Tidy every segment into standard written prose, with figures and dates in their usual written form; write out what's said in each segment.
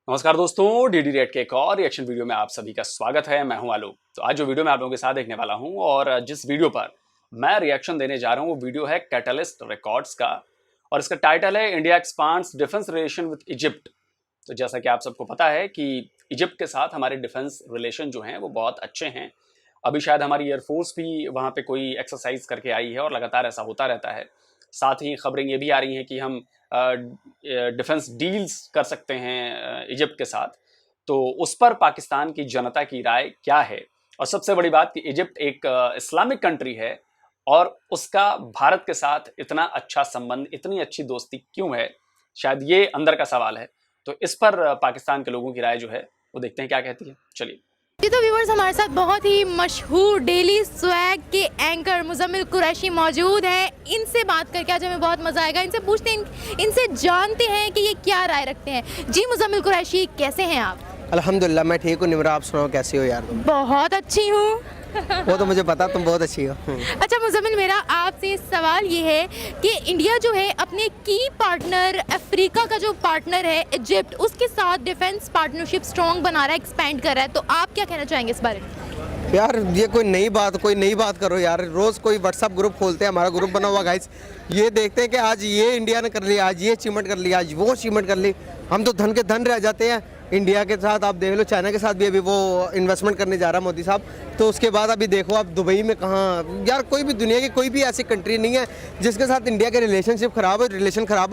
नमस्कार दोस्तों, DD red के एक और रिएक्शन वीडियो में आप सभी का स्वागत है। मैं हूं आलोक। तो आज जो वीडियो मैं आप लोगों के साथ देखने वाला हूं और जिस वीडियो पर मैं रिएक्शन देने जा रहा हूं वो वीडियो है कैटलिस्ट रिकॉर्ड्स का और इसका टाइटल है India expands defence relation with Egypt. तो जैसा कि आप सबको पता है कि इजिप्ट के साथ हमारे डिफेंस रिलेशन जो हैं वो बहुत अच्छे हैं। अभी शायद हमारी एयरफोर्स भी वहाँ पे कोई एक्सरसाइज करके आई है और लगातार ऐसा होता रहता है। साथ ही खबरें ये भी आ रही हैं कि हम डिफेंस डील्स कर सकते हैं इजिप्ट के साथ। तो उस पर पाकिस्तान की जनता की राय क्या है, और सबसे बड़ी बात कि इजिप्ट एक इस्लामिक कंट्री है और उसका भारत के साथ इतना अच्छा संबंध, इतनी अच्छी दोस्ती क्यों है, शायद ये अंदर का सवाल है। तो इस पर पाकिस्तान के लोगों की राय जो है वो देखते हैं क्या कहती है। चलिए। जी तो व्यूवर्स, हमारे साथ बहुत ही मशहूर डेली स्वैग के एंकर मुजम्मिल कुरैशी मौजूद हैं। इनसे बात करके आज हमें बहुत मज़ा आएगा। इनसे पूछते हैं, इनसे जानते हैं कि ये क्या राय रखते हैं। जी मुजम्मिल कुरैशी, कैसे हैं आप? अल्हम्दुलिल्लाह मैं ठीक हूँ। निमरा, आप सुनाओ कैसी हो यार? बहुत अच्छी हूँ। वो तो मुझे पता, तुम बहुत अच्छी हो। अच्छा मुजम्मिल, मेरा आपसे सवाल ये है कि इंडिया जो है अपने की पार्टनर अफ्रीका का जो पार्टनर है इजिप्ट, उसके साथ डिफेंस पार्टनरशिप स्ट्रॉन्ग बना रहा है, एक्सपेंड कर रहा है। तो आप क्या कहना चाहेंगे इस बारे में? यार ये कोई नई बात करो यार। रोज़ कोई व्हाट्सअप ग्रुप खोलते हैं, हमारा ग्रुप बना हुआ गाइस, ये देखते हैं कि आज ये इंडिया ने कर लिया, आज ये अचीवमेंट कर लिया, आज वो अचीवमेंट कर ली। हम तो धन के धन रह जाते हैं। इंडिया के साथ आप देख लो, चाइना के साथ भी अभी वो इन्वेस्टमेंट करने जा रहा है मोदी साहब। तो उसके बाद अभी देखो आप दुबई में कहाँ यार, कोई भी दुनिया की कोई भी ऐसी कंट्री नहीं है जिसके साथ इंडिया के रिलेशनशिप खराब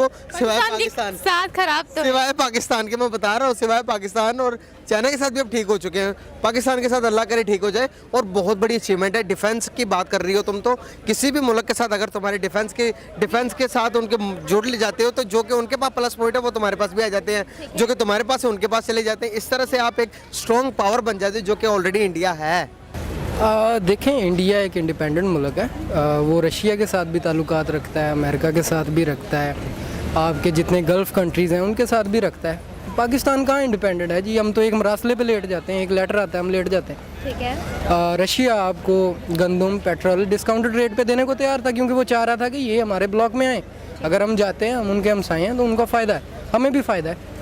हो, सिवाय पाकिस्तान। साथ खराब तो सिवाय पाकिस्तान के, मैं बता रहा हूँ, सिवाय पाकिस्तान। और चाइना के साथ भी अब ठीक हो चुके हैं, पाकिस्तान के साथ अल्लाह करे ठीक हो जाए। और बहुत बड़ी अचीवमेंट है। डिफेंस की बात कर रही हो तुम, तो किसी भी मुल्क के साथ अगर तुम्हारे डिफेंस के साथ उनके जुड़ ले जाते हो, तो जो कि उनके पास प्लस पॉइंट है वो तुम्हारे पास भी आ जाते हैं, जो कि तुम्हारे पास है उनके पास चले जाते हैं। इस तरह से आप एक स्ट्रॉन्ग पावर बन जाते हो, जो कि ऑलरेडी इंडिया है। देखें, इंडिया एक इंडिपेंडेंट मुल्क है। वो रशिया के साथ भी ताल्लुकात रखता है, अमेरिका के साथ भी रखता है, आपके जितने गल्फ़ कंट्रीज़ हैं उनके साथ भी रखता है। पाकिस्तान कहाँ इंडिपेंडेंट है जी? हम तो एक मरासले पे लेट जाते हैं, एक लेटर आता है हम लेट जाते हैं। ठीक है। रशिया आपको गंदम पेट्रोल डिस्काउंटेड रेट पे देने को तैयार था, क्योंकि वो चाह रहा था कि ये हमारे ब्लॉक में आए। अगर हम जाते हैं, हम उनके हमसाए हैं, तो उनका फ़ायदा है, हमें भी फ़ायदा है।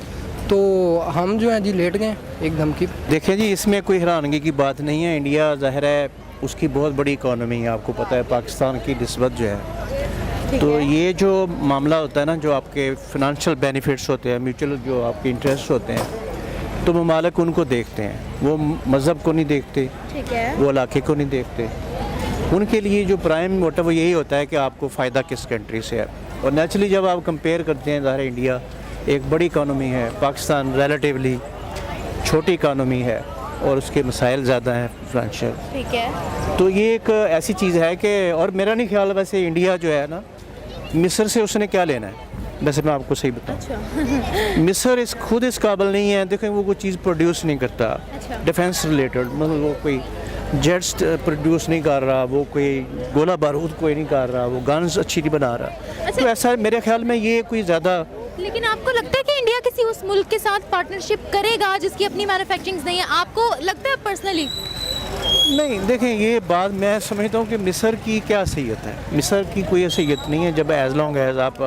तो हम जो हैं जी लेट गए एकदम की। देखिए जी, इसमें कोई हैरानगी की बात नहीं है। इंडिया ज़ाहिर है उसकी बहुत बड़ी इकॉनमी है, आपको पता है पाकिस्तान की निस्बत जो है। तो ये जो मामला होता है ना, जो आपके फिनंशियल बेनिफिट्स होते हैं, म्यूचुअल जो आपके इंटरेस्ट होते हैं, तो ममालिक उनको देखते हैं। वो मज़हब को नहीं देखते, ठीक है, वो इलाके को नहीं देखते। उनके लिए जो प्राइम मोटिव वो यही होता है कि आपको फ़ायदा किस कंट्री से है। और नेचुरली जब आप कंपेयर करते हैं, ज़ाहिर इंडिया एक बड़ी इकानमी है, पाकिस्तान रिलेटिवली छोटी इकानमी है और उसके मसाइल ज़्यादा हैं फाइनेंशियल। ठीक है। तो ये एक ऐसी चीज़ है कि, और मेरा नहीं ख्याल वैसे इंडिया जो है ना, मिस्र से उसने क्या लेना है। वैसे मैं आपको सही बताऊँ, अच्छा। मिस्र खुद इस काबिल नहीं है। देखें, वो कोई चीज़ प्रोड्यूस नहीं करता अच्छा। डिफेंस रिलेटेड, मतलब वो कोई जेट्स प्रोड्यूस नहीं कर रहा, वो कोई गोला बारूद कोई नहीं कर रहा, वो गन्स अच्छी नहीं बना रहा। अच्छा। तो ऐसा मेरे ख्याल में ये कोई ज़्यादा। लेकिन आपको लगता है कि इंडिया किसी उस मुल्क के साथ पार्टनरशिप करेगा जिसकी अपनी मैन्युफैक्चरिंग नहीं है? आपको लगता है पर्सनली? नहीं, देखें, ये बात मैं समझता हूँ कि मिस्र की क्या सहीयत है। मिस्र की कोई असलियत नहीं है जब एज़ लॉन्ग एज़ आप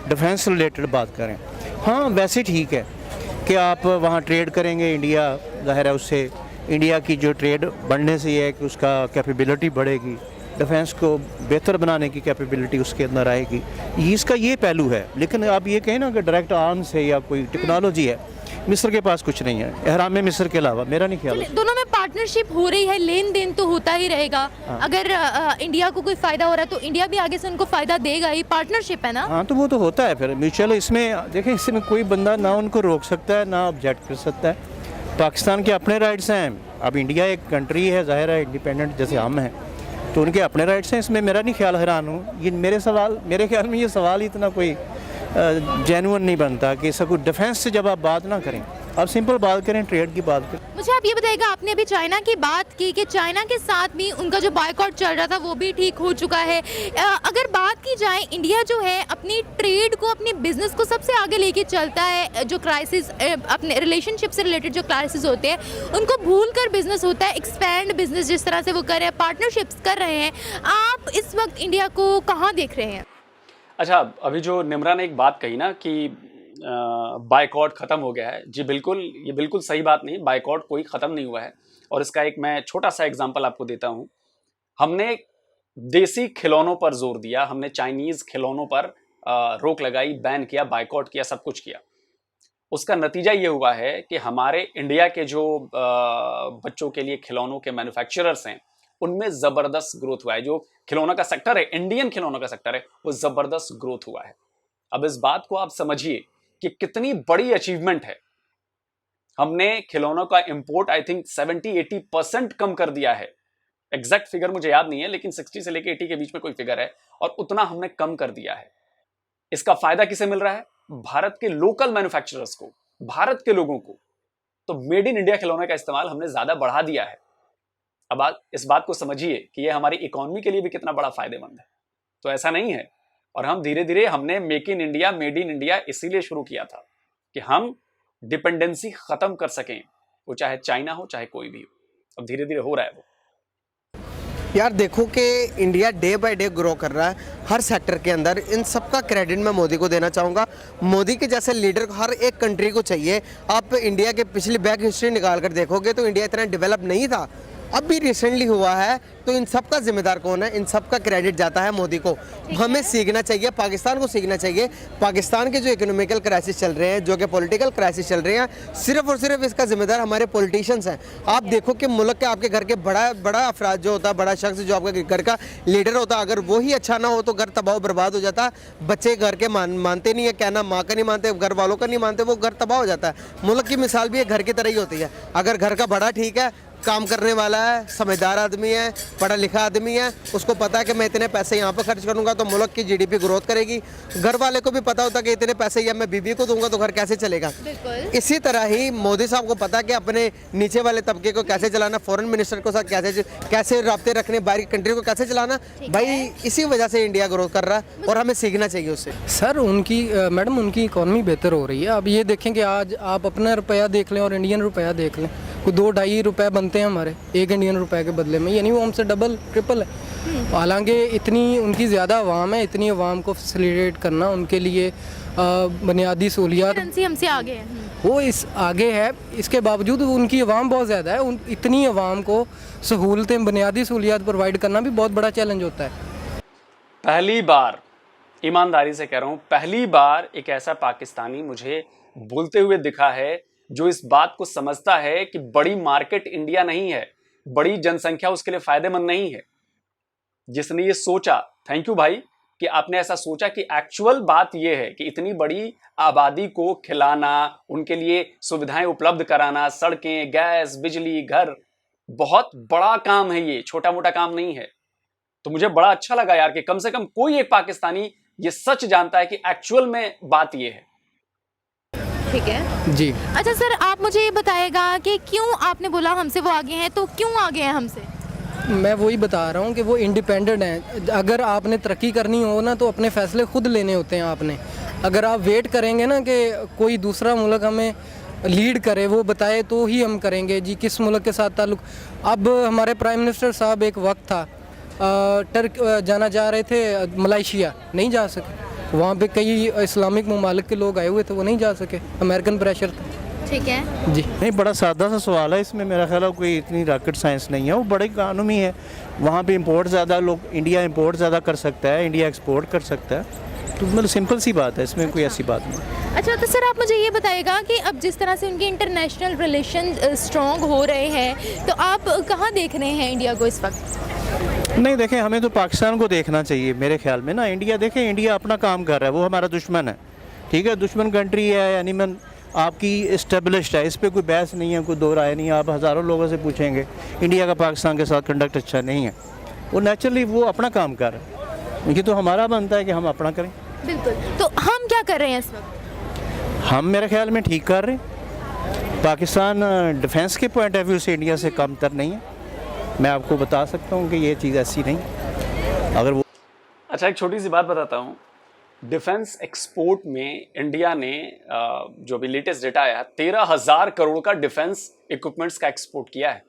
डिफेंस रिलेटेड बात करें। हाँ, वैसे ठीक है कि आप वहाँ ट्रेड करेंगे, इंडिया ज़ाहिर है उससे इंडिया की जो ट्रेड बढ़ने से ये है कि उसका कैपेबिलिटी बढ़ेगी, डिफेंस को बेहतर बनाने की कैपेबिलिटी उसके अंदर आएगी। इसका ये पहलू है। लेकिन आप ये कहें ना कि डायरेक्ट आर्म्स है या कोई टेक्नोलॉजी है, मिस्र के पास कुछ नहीं है एहराम में मिस्र के अलावा, मेरा नहीं ख्याल। दोनों में पार्टनरशिप हो रही है, लेन देन तो होता ही रहेगा। हाँ। अगर इंडिया को कोई फायदा हो रहा है तो इंडिया भी आगे से उनको फायदा देगा ही। पार्टनरशिप है ना। हाँ, तो वो तो होता है फिर म्यूचुअल। इसमें देखें, इसमें कोई बंदा ना उनको रोक सकता है ना ऑब्जेक्ट कर सकता है। पाकिस्तान के अपने राइट्स हैं। अब इंडिया एक कंट्री है, ज़ाहिर है इंडिपेंडेंट जैसे हम हैं, तो उनके अपने राइट्स हैं। इसमें मेरा नहीं ख्याल हैरान हूँ। ये मेरे ख्याल में ये सवाल इतना कोई जेन्युइन नहीं बनता कि इसका कोई डिफेंस से जब आप बात ना करें, अब सिंपल बात करें, ट्रेड की बात करें। मुझे आप ये बताइएगा, आपने अभी चाइना की बात की कि चाइना के साथ भी उनका जो बॉयकॉट चल रहा था वो भी ठीक हो चुका है। अगर बात की जाए, इंडिया जो है अपनी ट्रेड को, अपनी बिजनेस को सबसे आगे लेके चलता है। जो क्राइसिस, अपने रिलेशनशिप से रिलेटेड जो क्राइसिस होते हैं उनको भूल कर बिजनेस होता है, एक्सपैंड बिजनेस जिस तरह से वो कर रहे हैं, पार्टनरशिप्स कर रहे हैं। आप इस वक्त इंडिया को कहाँ देख रहे हैं? अच्छा, अभी जो निमरा ने एक बात कही ना कि बायकॉट खत्म हो गया है। जी बिल्कुल, ये बिल्कुल सही बात नहीं, बायकॉट कोई खत्म नहीं हुआ है। और इसका एक मैं छोटा सा एग्जांपल आपको देता हूं। हमने देसी खिलौनों पर जोर दिया, हमने चाइनीज खिलौनों पर रोक लगाई, बैन किया, बायकॉट किया, सब कुछ किया। उसका नतीजा ये हुआ है कि हमारे इंडिया के जो बच्चों के लिए खिलौनों के मैन्युफैक्चरर्स हैं, उनमें जबरदस्त ग्रोथ हुआ है। जो खिलौनों का सेक्टर है, इंडियन खिलौनों का सेक्टर है, वो जबरदस्त ग्रोथ हुआ है। अब इस बात को आप समझिए कि कितनी बड़ी अचीवमेंट है। हमने खिलौनों का इंपोर्ट आई थिंक 70-80% कम कर दिया है। एग्जैक्ट फिगर मुझे याद नहीं है, लेकिन 60 से लेकर 80 के बीच में कोई फिगर है, और उतना हमने कम कर दिया है। इसका फायदा किसे मिल रहा है? भारत के लोकल मैन्युफैक्चरर्स को, भारत के लोगों को। तो मेड इन इंडिया खिलौने का इस्तेमाल हमने ज्यादा बढ़ा दिया है। अब आप इस बात को समझिए कि यह हमारी इकोनॉमी के लिए भी कितना बड़ा फायदेमंद है। तो ऐसा नहीं है। और हम धीरे धीरे हमने make in India, made in India इसीलिए शुरू किया था कि हम डिपेंडेंसी खत्म कर सकें, वो चाहे चाइना हो चाहे कोई भी हो। अब धीरे धीरे हो रहा है वो। यार देखो कि India day by day grow कर रहा है हर सेक्टर के अंदर। इन सब का क्रेडिट मैं मोदी को देना चाहूँगा। मोदी के जैसे लीडर हर एक कंट्री को चाहिए। आप इंडिया के पिछली बैक हिस्ट्री निकाल कर देखोगे तो इंडिया इतना डेवलप नहीं था, अब भी रिसेंटली हुआ है। तो इन सब का जिम्मेदार कौन है? इन सब का क्रेडिट जाता है मोदी को। हमें सीखना चाहिए, पाकिस्तान को सीखना चाहिए। पाकिस्तान के जो इकोनॉमिकल क्राइसिस चल रहे हैं, जो कि पॉलिटिकल क्राइसिस चल रहे हैं, सिर्फ और सिर्फ इसका जिम्मेदार हमारे पॉलिटिशियंस हैं। आप देखो कि मुल्क के आपके घर के बड़ा अफराद जो होता है, बड़ा शख्स जो आपके घर का लीडर होता है, अगर वो ही अच्छा ना हो तो घर तबाह बर्बाद हो जाता है। बच्चे घर के मानते नहीं है, कहना माँ का नहीं मानते, घर वालों का नहीं मानते, वो घर तबाह हो जाता है। मुल्क की मिसाल भी एक घर की तरह ही होती है। अगर घर का बड़ा ठीक है, काम करने वाला है, समझदार आदमी है, पढ़ा लिखा आदमी है, उसको पता है कि मैं इतने पैसे यहाँ पर खर्च करूँगा तो मुल्क की जीडीपी ग्रोथ करेगी। घर वाले को भी पता होता है कि इतने पैसे या मैं बीबी को दूंगा तो घर कैसे चलेगा। इसी तरह ही मोदी साहब को पता है कि अपने नीचे वाले तबके को कैसे चलाना, फॉरेन मिनिस्टर को साथ कैसे राब्ते रखने, बाहरी कंट्री को कैसे चलाना। भाई इसी वजह से इंडिया ग्रोथ कर रहा है और हमें सीखना चाहिए उससे। सर उनकी मैडम उनकी इकॉनमी बेहतर हो रही है। अब ये देखें कि आज आप अपना रुपया देख लें और इंडियन रुपया देख लें, कोई 2-2.5 रुपए बनते हैं हमारे एक इंडियन रुपए के बदले में, यानी वो हमसे डबल ट्रिपल है। हालांकि इतनी उनकी ज़्यादा आवाम है, इतनी आवाम को फैसिलिटेट करना उनके लिए बुनियादी सहूलियात हमसे आगे है। वो इस आगे है। इसके बावजूद उनकी आवाम बहुत ज़्यादा है। इतनी आवाम को सहूलतें, बुनियादी सहूलियात प्रोवाइड करना भी बहुत बड़ा चैलेंज होता है। पहली बार, ईमानदारी से कह रहा हूँ, पहली बार एक ऐसा पाकिस्तानी मुझे बोलते हुए दिखा है जो इस बात को समझता है कि बड़ी मार्केट इंडिया नहीं है, बड़ी जनसंख्या उसके लिए फायदेमंद नहीं है। जिसने ये सोचा, थैंक यू भाई कि आपने ऐसा सोचा कि एक्चुअल बात ये है कि इतनी बड़ी आबादी को खिलाना, उनके लिए सुविधाएं उपलब्ध कराना, सड़कें, गैस, बिजली, घर, बहुत बड़ा काम है, ये छोटा मोटा काम नहीं है। तो मुझे बड़ा अच्छा लगा यार कि कम से कम कोई एक पाकिस्तानी ये सच जानता है कि एक्चुअल में बात ये है। ठीक है जी। अच्छा सर, आप मुझे ये बताएगा कि क्यों आपने बोला हमसे वो आगे हैं, तो क्यों आगे हैं हमसे? मैं वही बता रहा हूँ कि वो इंडिपेंडेंट हैं। अगर आपने तरक्की करनी हो ना तो अपने फैसले खुद लेने होते हैं आपने। अगर आप वेट करेंगे ना कि कोई दूसरा मुल्क हमें लीड करे, वो बताए, तो ही हम करेंगे जी किस मुल्क के साथ ताल्लुक़। अब हमारे प्राइम मिनिस्टर साहब एक वक्त था जाना जा रहे थे मलेशिया, नहीं जा सके। वहाँ पे कई इस्लामिक ममालिक के लोग आए हुए थे, वो नहीं जा सके, अमेरिकन प्रेशर था। ठीक है जी। नहीं, बड़ा सादा सा सवाल है, इसमें मेरा ख्याल है कोई इतनी रॉकेट साइंस नहीं है। वो बड़े कानूनी है। वहाँ पे इंपोर्ट ज़्यादा, लोग इंडिया इंपोर्ट ज़्यादा कर सकता है, इंडिया एक्सपोर्ट कर सकता है। तो मतलब सिंपल सी बात है, इसमें कोई ऐसी बात नहीं। अच्छा, तो सर आप मुझे ये बताइएगा कि अब जिस तरह से उनके इंटरनेशनल रिलेशन स्ट्रॉन्ग हो रहे हैं, तो आप कहाँ देख रहे हैं इंडिया को इस वक्त? नहीं, देखें, हमें तो पाकिस्तान को देखना चाहिए मेरे ख्याल में ना। इंडिया, देखें, इंडिया अपना काम कर रहा है, वो हमारा दुश्मन है, ठीक है, दुश्मन कंट्री है, यानी मैं आपकी इस्टेब्लिश्ड है, इस पर कोई बहस नहीं है, कोई दो राय नहीं है। आप हज़ारों लोगों से पूछेंगे, इंडिया का पाकिस्तान के साथ कंडक्ट अच्छा नहीं है। वो नेचुरली वो अपना काम कर रहा है, ये तो हमारा बनता है कि हम अपना करें। बिल्कुल। तो हम क्या कर रहे हैं इस वक्त? हम मेरे ख्याल में ठीक कर रहे हैं। पाकिस्तान डिफेंस के पॉइंट ऑफ व्यू से इंडिया से कमतर नहीं है। मैं आपको बता सकता हूँ कि ये चीज़ ऐसी नहीं। अगर वो अच्छा, एक छोटी सी बात बताता हूँ। डिफेंस एक्सपोर्ट में इंडिया ने जो भी लेटेस्ट डेटा आया, 13,000 करोड़ का डिफेंस इक्विपमेंट्स का एक्सपोर्ट किया है।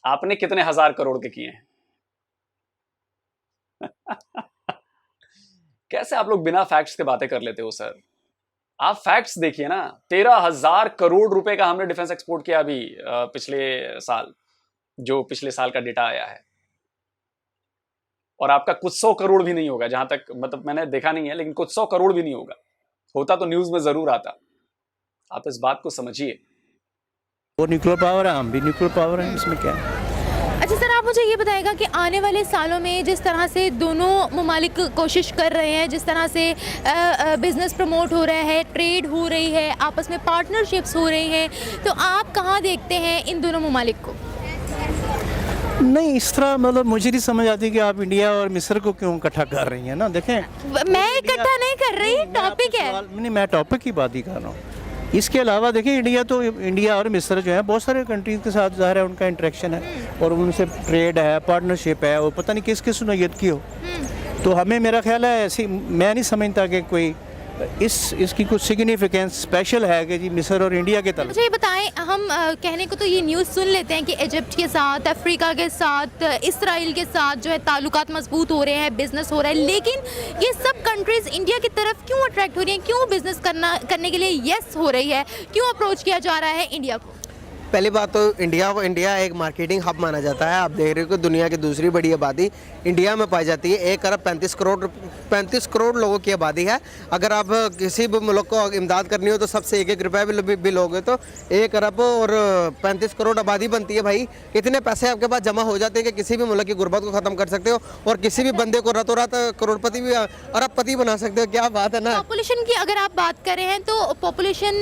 आपने कितने हजार करोड़ के किए हैं? कैसे आप लोग बिना फैक्ट्स के बातें कर लेते हो सर? आप फैक्ट्स देखिए ना, 13,000 करोड़ रुपए का हमने डिफेंस एक्सपोर्ट किया अभी पिछले साल, जो पिछले साल का डेटा आया है। और आपका कुछ 100 करोड़ भी नहीं होगा, जहां तक मतलब मैंने देखा नहीं है, लेकिन कुछ 100 करोड़ भी नहीं होगा। होता तो न्यूज में जरूर आता। आप इस बात को समझिए। वो न्यूक्लियर पावर है, हम भी न्यूक्लियर पावर है, इसमें क्या है। अच्छा सर, आप मुझे ये बताएगा कि आने वाले सालों में जिस तरह से दोनों ममालिक कोशिश कर रहे हैं, जिस तरह से बिज़नेस प्रमोट हो रहा है, ट्रेड हो रही है, आपस में पार्टनरशिप्स हो रही हैं, तो आप कहाँ देखते हैं इन दोनों ममालिक को? नहीं, इस तरह मतलब मुझे नहीं समझ आती कि आप इंडिया और मिस्र को क्यों इकट्ठा कर रही हैं ना। देखें, मैं इकट्ठा नहीं कर रही, टॉपिक है। नहीं, मैं टॉपिक की बात ही कर रहा हूँ। इसके अलावा देखिए, इंडिया और मिस्र जो है बहुत सारे कंट्रीज़ के साथ ज़ाहिर है उनका इंटरेक्शन है और उनसे ट्रेड है, पार्टनरशिप है, और पता नहीं किस किस नौयत की हो। तो हमें, मेरा ख्याल है ऐसी, मैं नहीं समझता कि कोई इसकी कुछ सिग्निफिकेंस स्पेशल है कि जी मिस्र और इंडिया के तरफ। मुझे ये बताएं, हम कहने को तो ये न्यूज़ सुन लेते हैं कि इजिप्ट के साथ, अफ्रीका के साथ, इसराइल के साथ जो है ताल्लुकात मजबूत हो रहे हैं, बिजनेस हो रहा है, लेकिन ये सब कंट्रीज़ इंडिया की तरफ क्यों अट्रैक्ट हो रही हैं? क्यों बिजनेस करने के लिए यस हो रही है? क्यों अप्रोच किया जा रहा है इंडिया को? पहली बात तो इंडिया एक मार्केटिंग हब माना जाता है। आप देख रहे हो कि दुनिया की दूसरी बड़ी आबादी इंडिया में पाई जाती है। 1 अरब 35 करोड़ लोगों की आबादी है। अगर आप किसी भी मुल्क को इमदाद करनी हो तो सबसे 1-1 रुपये भी लोगे तो 1 अरब और 35 करोड़ आबादी बनती है। भाई, इतने पैसे आपके पास जमा हो जाते हैं कि किसी भी मुल्क की गुर्बत को ख़त्म कर सकते हो और किसी भी बंदे को रातों रात करोड़पति भी, अरबपति बना सकते हो। क्या बात है ना। पॉपुलेशन की अगर आप बात कर रहे हैं तो पॉपुलेशन,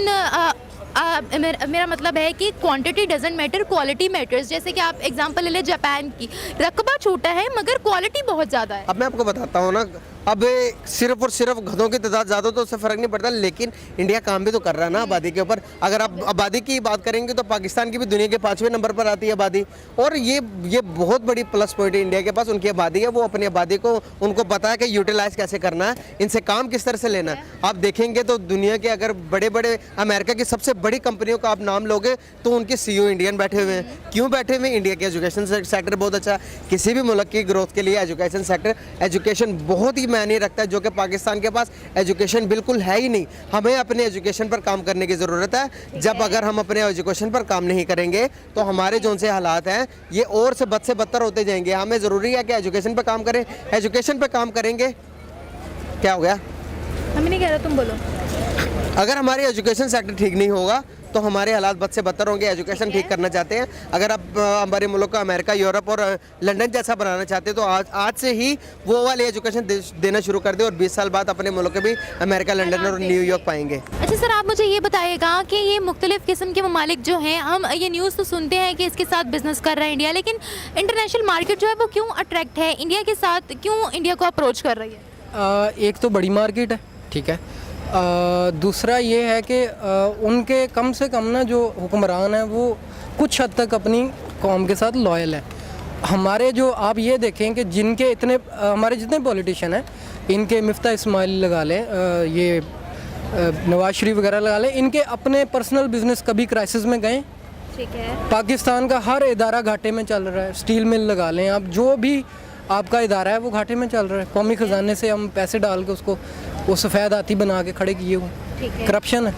मेरा मतलब है कि quantity doesn't matter, quality matters. जैसे कि आप एग्जांपल ले लें जापान की, रकबा छोटा है मगर क्वालिटी बहुत ज़्यादा है। अब मैं आपको बताता हूँ ना, अब सिर्फ और सिर्फ गधों की तादाद ज़्यादा तो उससे फ़र्क नहीं पड़ता, लेकिन इंडिया काम भी तो कर रहा है ना आबादी के ऊपर। अगर आप आबादी की बात करेंगे तो पाकिस्तान की भी दुनिया के 5वें नंबर पर आती है आबादी, और ये बहुत बड़ी प्लस पॉइंट है इंडिया के पास। उनकी आबादी है, वो अपनी आबादी को, उनको पता है कि यूटिलाइज़ कैसे करना है, इनसे काम किस तरह से लेना है। आप देखेंगे तो दुनिया के अगर बड़े बड़े अमेरिका की सबसे बड़ी कंपनियों का आप नाम लोगे तो उनके CEO इंडियन बैठे हुए हैं। क्यों बैठे हुए हैं? इंडिया के एजुकेशन सेक्टर बहुत अच्छा है। किसी भी मुल्क की ग्रोथ के लिए एजुकेशन बहुत ही मायने रखता है, जो कि पाकिस्तान के पास एजुकेशन बिल्कुल है ही नहीं। हमें अपने एजुकेशन पर काम करने की ज़रूरत है। जब अगर हम अपने एजुकेशन पर काम नहीं करेंगे तो हमारे जो से हालात हैं ये और से बदतर होते जाएंगे। हमें ज़रूरी है कि एजुकेशन पर काम करें। एजुकेशन पर काम करेंगे, क्या हो गया? हम नहीं कह रहे, तुम बोलो। अगर हमारी एजुकेशन सेक्टर ठीक नहीं होगा तो हमारे हालात बद से बदतर होंगे। एजुकेशन ठीक करना चाहते हैं, अगर आप हमारे मुल्क को अमेरिका, यूरोप और लंदन जैसा बनाना चाहते हैं तो आज से ही वो वाली एजुकेशन देना शुरू कर दें और 20 साल बाद अपने मुल्क के भी अमेरिका, लंदन और न्यूयॉर्क पाएंगे। अच्छा सर, आप मुझे ये बताइएगा कि ये मुख्तलिफ किस्म के ममालिक जो हैं, हम ये न्यूज़ तो सुनते हैं कि इसके साथ बिजनेस कर रहा है इंडिया, लेकिन इंटरनेशनल मार्केट जो है वो क्यों अट्रैक्ट है इंडिया के साथ, क्यों इंडिया को अप्रोच कर रही है? एक तो बड़ी मार्केट है, ठीक है। दूसरा ये है कि उनके कम से कम ना जो हुक्मरान हैं वो कुछ हद तक अपनी कौम के साथ लॉयल है। हमारे जो आप ये देखें कि जिनके इतने हमारे जितने पॉलिटिशियन हैं, इनके मिफ्ता इस्माइल लगा लें, ये नवाज शरीफ वगैरह लगा लें, इनके अपने पर्सनल बिजनेस कभी क्राइसिस में गए? ठीक है। पाकिस्तान का हर इदारा घाटे में चल रहा है। स्टील मिल लगा लें आप, जो भी आपका इदारा है वो घाटे में चल रहा है। कौमी ख़जाने से हम पैसे डाल के उसको वो सफ़ेद हाथी बना के खड़े किए हुए, करप्शन है।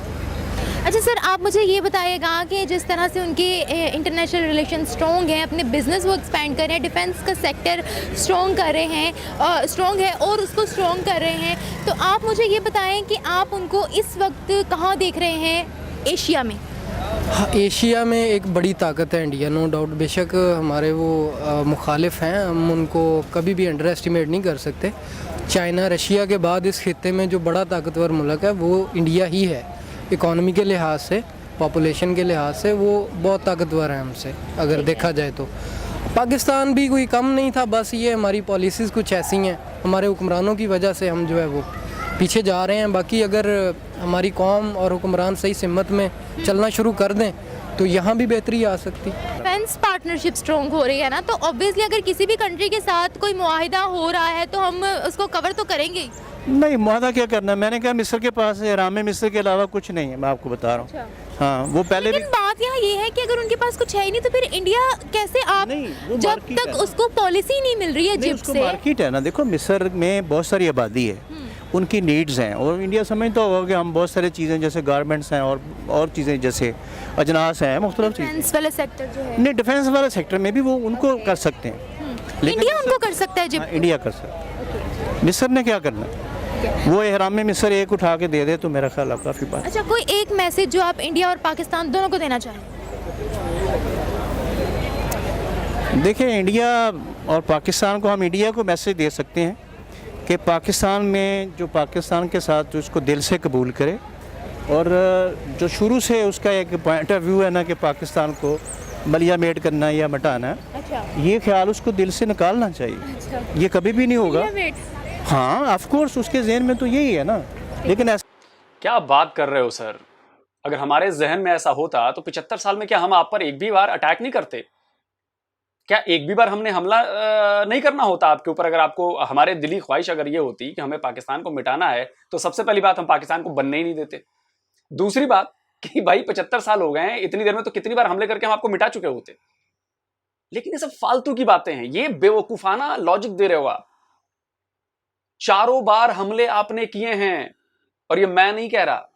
अच्छा सर, आप मुझे ये बताइएगा कि जिस तरह से उनके इंटरनेशनल रिलेशन स्ट्रॉन्ग हैं, अपने बिजनेस वो एक्सपेंड कर रहे हैं, डिफेंस का सेक्टर स्ट्रॉन्ग कर रहे हैं, स्ट्रॉन्ग है और उसको स्ट्रॉन्ग कर रहे हैं, तो आप मुझे ये बताएं कि आप उनको इस वक्त कहाँ देख रहे हैं एशिया में? हाँ, एशिया में एक बड़ी ताकत है इंडिया, नो डाउट। बेशक हमारे वो मुखालिफ हैं, हम उनको कभी भी अंडर एस्टिमेट नहीं कर सकते। चाइना, रशिया के बाद इस खित्ते में जो बड़ा ताकतवर मुल्क है वो इंडिया ही है। इकॉनमी के लिहाज से, पॉपुलेशन के लिहाज से वो बहुत ताकतवर है हमसे अगर देखा जाए तो। पाकिस्तान भी कोई कम नहीं था, बस ये हमारी पॉलिसीज़ कुछ ऐसी हैं, हमारे हुक्मरानों की वजह से हम जो है वो पीछे जा रहे हैं। बाकी अगर हमारी कौम और हुक्मरान सही सिमत में चलना शुरू कर दें तो यहाँ भी बेहतरी आ सकती। डिफेंस पार्टनरशिप स्ट्रॉन्ग हो रही है ना, तो ऑब्वियसली अगर किसी भी कंट्री के साथ कोई मुआहिदा हो रहा है तो हम उसको कवर तो करेंगे ही। नहीं, मुआहदा क्या करना है? मैंने कहा मिस्र के पास इराम मिस्र के अलावा कुछ नहीं है, मैं आपको बता रहा हूँ। हाँ, वो पहले लेकिन बात यहाँ ये है कि अगर उनके पास कुछ है ही नहीं तो फिर इंडिया कैसे, आप जब तक उसको पॉलिसी नहीं मिल रही है जिप से। मार्केट है ना, देखो मिस्र में बहुत सारी आबादी है उनकी नीड्स हैं। और इंडिया समझता होगा कि हम बहुत सारी चीज़ें जैसे गारमेंट्स हैं और चीज़ें जैसे अजनास हैं, मुख्तलिफ चीज़ें। डिफेंस वाला सेक्टर जो है, नहीं, डिफेंस वाले सेक्टर में भी वो उनको कर सकते हैं, लेकिन इंडिया उनको कर सकता है जी। हाँ, इंडिया कर सकता है। मिस्र ने क्या करना, वो एहराम में मिस्र एक उठा के दे दे तो मेरा ख्याल आप काफ़ी बात। अच्छा, कोई एक मैसेज जो आप इंडिया और पाकिस्तान दोनों को देना चाहें? देखिए, इंडिया और पाकिस्तान को, हम इंडिया को मैसेज दे सकते हैं कि पाकिस्तान में जो पाकिस्तान के साथ जो उसको दिल से कबूल करे, और जो शुरू से उसका एक पॉइंट ऑफ व्यू है ना कि पाकिस्तान को मलिया मेट करना या मटाना, अच्छा, ये ख्याल उसको दिल से निकालना चाहिए। अच्छा, ये कभी भी नहीं होगा। हाँ, ऑफ कोर्स उसके जहन में तो यही है ना, लेकिन ऐसा क्या बात कर रहे हो सर? अगर हमारे जहन में ऐसा होता तो 75 साल में क्या हम आप पर एक भी बार अटैक नहीं करते? क्या एक भी बार हमने हमला नहीं करना होता आपके ऊपर? अगर आपको हमारे दिली ख्वाहिश अगर ये होती कि हमें पाकिस्तान को मिटाना है तो सबसे पहली बात हम पाकिस्तान को बनने ही नहीं देते। दूसरी बात कि भाई 75 साल हो गए हैं, इतनी देर में तो कितनी बार हमले करके हम आपको मिटा चुके होते। लेकिन ये सब फालतू की बातें हैं, ये बेवकूफाना लॉजिक दे रहे हो आप। 4 बार हमले आपने किए हैं, और ये मैं नहीं कह रहा,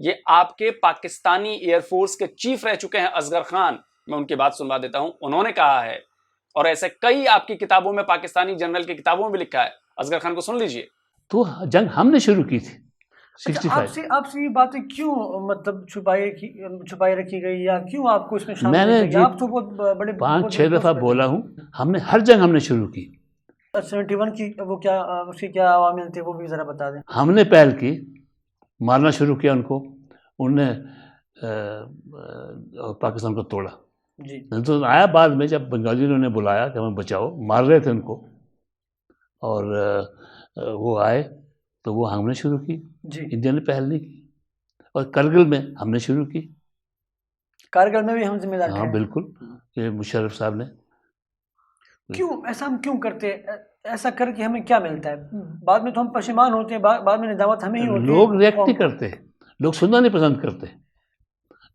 ये आपके पाकिस्तानी एयरफोर्स के चीफ रह चुके हैं असगर खान। मैं उनकी बात सुनवा देता हूं, उन्होंने कहा है, और ऐसे कई आपकी किताबों में, पाकिस्तानी जनरल की किताबों में भी लिखा है। असगर खान को सुन लीजिए। तो जंग हमने शुरू की थी 65। आपसे ये बातें क्यों मतलब छुपाई रखी गई, या क्यों आपको इसमें शामिल मैंने किया गया? आप तो बहुत बड़े 5-6 दफ़ा बोला हूँ, हमने हर जंग हमने शुरू की। 71 की वो क्या, उसकी क्या अवामिल थे, वो भी ज़रा बता दें। हमने पहल की, मारना शुरू किया उनको, उनने पाकिस्तान को तोड़ा जी। तो आया बाद में, जब बंगालियों ने बुलाया कि हमें बचाओ, मार रहे थे उनको, और वो आए तो वो हमने शुरू की जी। इंडिया ने पहल नहीं की। और करगिल में हमने शुरू की। कारगिल में भी हम जिम्मेदार हाँ थे। बिल्कुल, ये मुशर्रफ साहब ने। क्यों ऐसा हम क्यों करते हैं? ऐसा करके हमें क्या मिलता है? बाद में तो हम पशेमान होते हैं, बाद में निजामत हमें ही होती है। लोग रिएक्ट नहीं करते, लोग सुनना नहीं पसंद करते।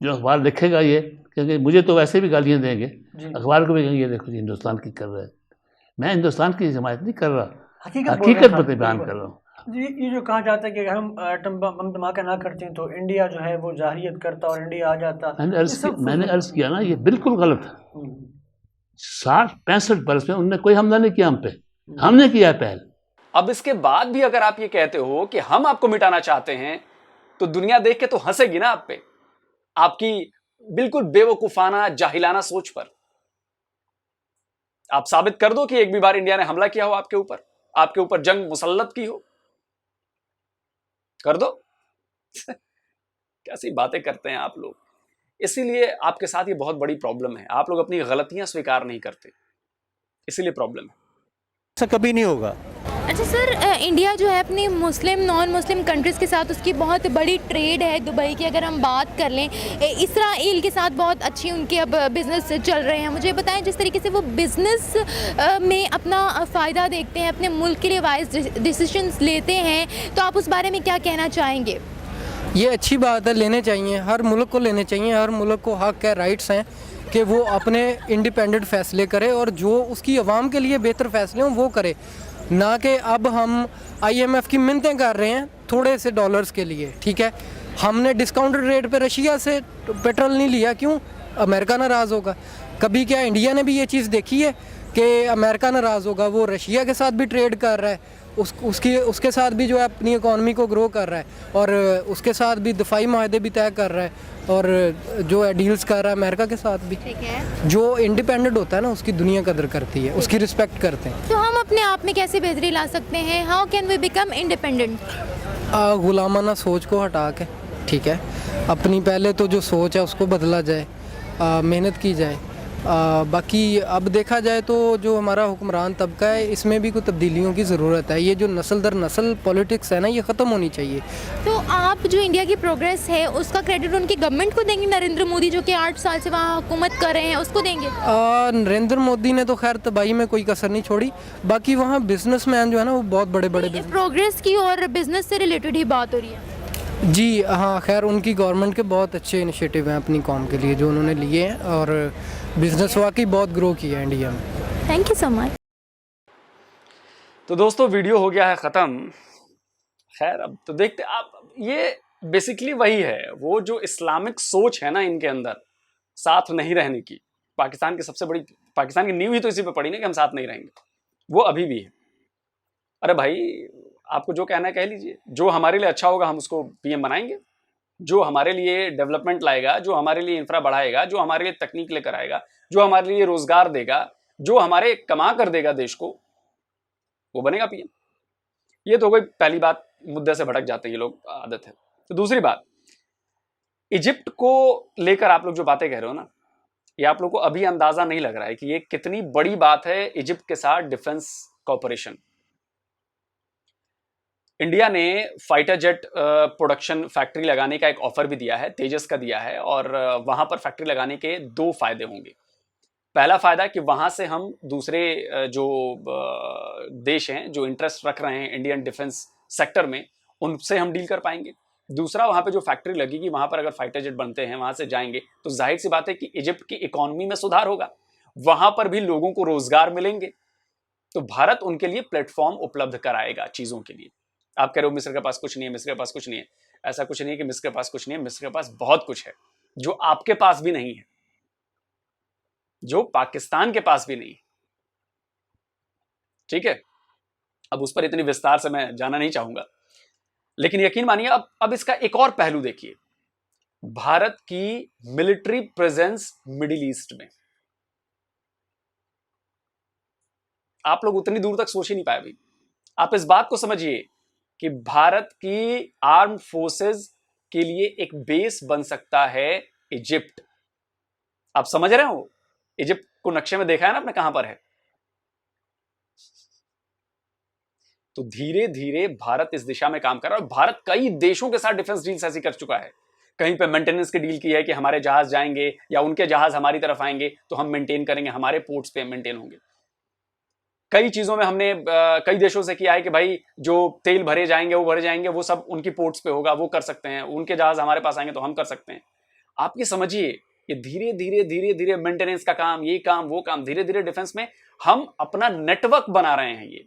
जो अखबार लिखेगा ये, क्योंकि मुझे तो वैसे भी गालियाँ देंगे, अखबार को भी कहेंगे ये देखो जी हिंदुस्तान की कर रहा है। मैं हिंदुस्तान की हिमायत नहीं कर रहा, हकीकत बयान कर रहा हूँ। ये जो कहा जाता है कि अगर हम एटम बम धमाका ना करते हैं तो इंडिया जो है वो जाहिरियत करता और इंडिया आ जाता। मैंने अर्ज किया ना, ये बिल्कुल गलत है। 60-65 बरस में उनने कोई हमला नहीं किया हम पे, हमने किया पहल। अब इसके बाद भी अगर आप ये कहते हो कि हम आपको मिटाना चाहते हैं, तो दुनिया देख के तो हंसेगी ना आप पे, आपकी बिल्कुल बेवकूफाना जाहिलाना सोच पर। आप साबित कर दो कि एक भी बार इंडिया ने हमला किया हो आपके ऊपर जंग मुसल्लत की हो, कर दो। कैसी बातें करते हैं आप लोग। इसीलिए आपके साथ ये बहुत बड़ी प्रॉब्लम है, आप लोग अपनी गलतियां स्वीकार नहीं करते, इसीलिए प्रॉब्लम है। ऐसा कभी नहीं होगा। अच्छा सर, इंडिया जो है अपनी मुस्लिम नॉन मुस्लिम कंट्रीज़ के साथ उसकी बहुत बड़ी ट्रेड है। दुबई की अगर हम बात कर लें, इसराइल के साथ बहुत अच्छी उनके अब बिज़नेस चल रहे हैं। मुझे बताएं, जिस तरीके से वो बिज़नेस में अपना फ़ायदा देखते हैं, अपने मुल्क के लिए वाइज डिसीजंस लेते हैं, तो आप उस बारे में क्या कहना चाहेंगे? ये अच्छी बात है, लेने चाहिए, हर मुल्क को लेने चाहिए। हर मुल्क को हक है, राइट्स हैं कि वो अपने इंडिपेंडेंट फ़ैसले करे और जो उसकी आवाम के लिए बेहतर फ़ैसले हों वो करे, ना कि अब हम IMF की मिन्नतें कर रहे हैं थोड़े से डॉलर्स के लिए। ठीक है, हमने डिस्काउंटेड रेट पे रशिया से पेट्रोल नहीं लिया, क्यों? अमेरिका नाराज़ होगा। कभी क्या इंडिया ने भी ये चीज़ देखी है कि अमेरिका नाराज़ होगा? वो रशिया के साथ भी ट्रेड कर रहा है, उसके साथ भी जो है अपनी इकॉनमी को ग्रो कर रहा है, और उसके साथ भी दफ़ाई माहदे भी तय कर रहा है, और जो है डील्स कर रहा है अमेरिका के साथ भी। ठीक है, जो इंडिपेंडेंट होता है ना, उसकी दुनिया कदर करती है, उसकी रिस्पेक्ट करते हैं। तो हम अपने आप में कैसे बेहतरी ला सकते हैं? How can we become independent? गुलामाना सोच को हटा के, ठीक है, अपनी पहले तो जो सोच है उसको बदला जाए, मेहनत की जाए। बाकी अब देखा जाए तो जो हमारा हुक्मरान तबका है, इसमें भी कुछ तब्दीलियों की ज़रूरत है। ये जो नस्ल दर नस्ल पॉलिटिक्स है ना, ये ख़त्म होनी चाहिए। तो आप जो इंडिया की प्रोग्रेस है उसका क्रेडिट उनकी गवर्नमेंट को देंगे? नरेंद्र मोदी जो कि 8 साल से वहाँ हुकूमत कर रहे हैं, उसको देंगे? नरेंद्र मोदी ने तो खैर तबाही में कोई कसर नहीं छोड़ी। बाकी वहाँ बिजनेसमैन जो है ना, वो बहुत बड़े बड़े प्रोग्रेस की और बिजनेस से रिलेटेड ही बात हो रही है। जी हाँ, खैर उनकी गवर्नमेंट के बहुत अच्छे इनिशिएटिव हैं अपनी कौम के लिए जो उन्होंने लिए हैं, और बिजनेस वाकई बहुत ग्रो किया है इंडिया में। Thank you so much. तो दोस्तों, वीडियो हो गया है ख़त्म। खैर अब तो देखते आप, ये बेसिकली वही है, वो जो इस्लामिक सोच है ना इनके अंदर, साथ नहीं रहने की। पाकिस्तान की सबसे बड़ी, पाकिस्तान की नींव ही तो इसी पे पड़ी ना कि हम साथ नहीं रहेंगे, वो अभी भी है। अरे भाई आपको जो कहना है कह लीजिए, जो हमारे लिए अच्छा होगा हम उसको पीएम बनाएंगे, जो हमारे लिए डेवलपमेंट लाएगा, जो हमारे लिए इंफ्रा बढ़ाएगा, जो हमारे लिए तकनीक लेकर आएगा, जो हमारे लिए रोजगार देगा, जो हमारे कमा कर देगा देश को, वो बनेगा पीएम। ये तो कोई पहली बात, मुद्दे से भटक जाते हैं ये लोग, आदत है। तो दूसरी बात, इजिप्ट को लेकर आप लोग जो बातें कह रहे हो ना, ये आप लोग को अभी अंदाजा नहीं लग रहा है कि ये कितनी बड़ी बात है इजिप्ट के साथ डिफेंस कॉर्पोरेशन। इंडिया ने फाइटर जेट प्रोडक्शन फैक्ट्री लगाने का एक ऑफर भी दिया है, तेजस का दिया है, और वहां पर फैक्ट्री लगाने के 2 फायदे होंगे। पहला फायदा कि वहां से हम दूसरे जो देश हैं जो इंटरेस्ट रख रहे हैं इंडियन डिफेंस सेक्टर में, उनसे हम डील कर पाएंगे। दूसरा, वहां पे जो फैक्ट्री लगेगी वहां पर अगर फाइटर जेट बनते हैं, वहां से जाएंगे तो जाहिर सी बात है कि इजिप्ट की इकोनॉमी में सुधार होगा, वहां पर भी लोगों को रोजगार मिलेंगे। तो भारत उनके लिए प्लेटफॉर्म उपलब्ध कराएगा चीजों के लिए। आप कह रहे हो मिस्र के पास कुछ नहीं है, मिस्र के पास कुछ नहीं है। ऐसा कुछ नहीं है कि मिस्र के पास कुछ नहीं है, मिस्र के पास बहुत कुछ है जो आपके पास भी नहीं है, जो पाकिस्तान के पास भी नहीं है। ठीक है, अब उस पर इतनी विस्तार से मैं जाना नहीं चाहूंगा, लेकिन यकीन मानिए अब इसका एक और पहलू देखिए, भारत की मिलिट्री प्रेजेंस मिडिल ईस्ट में। आप लोग उतनी दूर तक सोच ही नहीं पाए भाई। आप इस बात को समझिए कि भारत की आर्म फोर्सेस के लिए एक बेस बन सकता है इजिप्ट। आप समझ रहे हो, इजिप्ट को नक्शे में देखा है ना आपने कहां पर है। तो धीरे धीरे भारत इस दिशा में काम कर रहा है, और भारत कई देशों के साथ डिफेंस डील्स ऐसी कर चुका है। कहीं पे मेंटेनेंस की डील की है कि हमारे जहाज जाएंगे या उनके जहाज हमारी तरफ आएंगे तो हम मेंटेन करेंगे, हमारे पोर्ट्स पे मेंटेन होंगे। कई चीजों में हमने कई देशों से किया है कि भाई जो तेल भरे जाएंगे वो भरे जाएंगे, वो सब उनकी पोर्ट्स पे होगा, वो कर सकते हैं, उनके जहाज हमारे पास आएंगे तो हम कर सकते हैं। आप ये समझिए कि धीरे धीरे धीरे धीरे मेंटेनेंस का काम, ये काम, वो काम, धीरे धीरे डिफेंस में हम अपना नेटवर्क बना रहे हैं ये।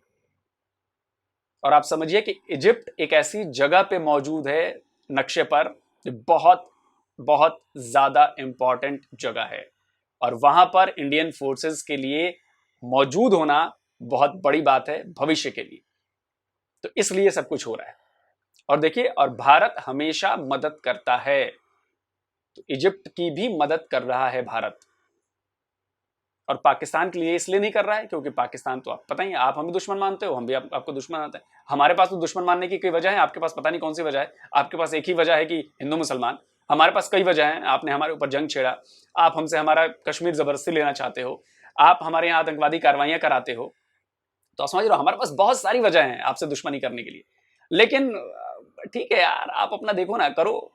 और आप समझिए कि इजिप्ट एक ऐसी जगह पे मौजूद है नक्शे पर जो बहुत बहुत ज्यादा इंपॉर्टेंट जगह है, और वहां पर इंडियन फोर्सेस के लिए मौजूद होना बहुत बड़ी बात है भविष्य के लिए। तो इसलिए सब कुछ हो रहा है। और देखिए, और भारत हमेशा मदद करता है, तो इजिप्ट की भी मदद कर रहा है भारत। और पाकिस्तान के लिए इसलिए नहीं कर रहा है क्योंकि पाकिस्तान तो आप पता ही है, आप हमें दुश्मन मानते हो, हम भी आपको दुश्मन मानते हैं। हमारे पास तो दुश्मन मानने की कई वजह है, आपके पास पता नहीं कौन सी वजह है। आपके पास एक ही वजह है कि हिंदू मुसलमान, हमारे पास कई वजह हैं। आपने हमारे ऊपर जंग छेड़ा, आप हमसे हमारा कश्मीर जबरदस्ती लेना चाहते हो, आप हमारे यहाँ आतंकवादी कार्रवाइयां कराते हो। तो समझ लो हमारे पास बहुत सारी वजह हैं आपसे दुश्मनी करने के लिए। लेकिन ठीक है यार, आप अपना देखो ना, करो।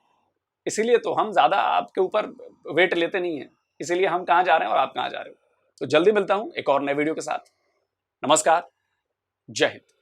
इसीलिए तो हम ज्यादा आपके ऊपर वेट लेते नहीं है, इसीलिए हम कहाँ जा रहे हैं और आप कहाँ जा रहे हो। तो जल्दी मिलता हूं एक और नए वीडियो के साथ। नमस्कार, जय हिंद।